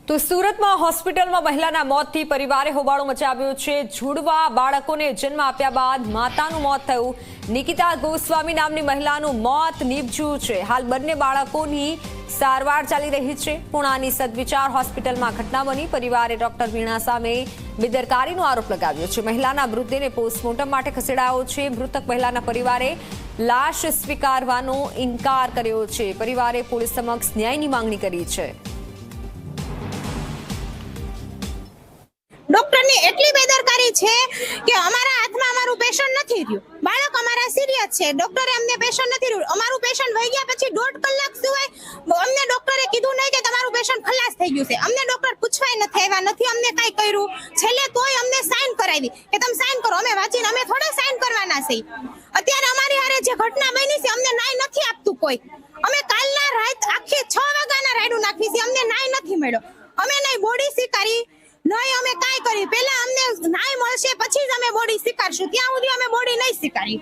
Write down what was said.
તો સુરતમાં હોસ્પિટલમાં મહિલાના મોતથી પરિવારે હોબાળો મચાવ્યો છે। ઝૂડવા બાળકોને જન્મ આપ્યા બાદ માતાનું મોત થયું। નિકિતા ગોસ્વામી નામની મહિલાનું મોત નીપજ્યું છે। હાલ બંને બાળકોની સારવાર ચાલી રહી છે। પુણાની સદવિચાર હોસ્પિટલમાં ઘટના બની। પરિવારે ડોક્ટર વીણા સામે બેદરકારીનો આરોપ લગાવ્યો છે। મહિલાના મૃતદેહને પોસ્ટમોર્ટમ માટે ખસેડાયો છે। મૃતક મહિલાના પરિવારે લાશ સ્વીકારવાનો ઇનકાર કર્યો છે। પરિવારે પોલીસ સમક્ષ ન્યાયની માંગણી કરી છે। ડોક્ટરની એટલી બેદરકારી છે કે અમારા હાથમાં અમારું પેશન્ટ નથી રહ્યું। બાળક અમારા સિરિયસ છે, ડોક્ટરે અમને પેશન્ટ નથી રહ્યું। અમારું પેશન્ટ વહી ગયા પછી 1.5 કલાક સિવાય અમને ડોક્ટરે કીધું નહીં કે તમારું પેશન્ટ ખલાસ થઈ ગયું છે। અમને ડોક્ટર પૂછવાય નથી આવ્યા, નથી અમને કાંઈ કર્યું। છેલ્લે તોય અમને સાઇન કરાવી કે તમે સાઇન કરો। અમે વાંચીને અમે થોડા સાઇન કરવાના છે। અત્યારે અમારી હારે જે ઘટના બની છે અમને ન્યાય નથી આપતું કોઈ। અમે કાલના રાત આખી 6 વાગ્યાના રાયડું નાખી છે, અમને ન્યાય નથી મળ્યો। અમે નહીં બોડી સ્વીકારી નહીં અમે કાંઈ કરી। પહેલા અમને ન્યાય મળશે પછી જ અમે બોડી સ્વીકારશું, ત્યાં સુધી અમે બોડી નહીં સ્વીકારી।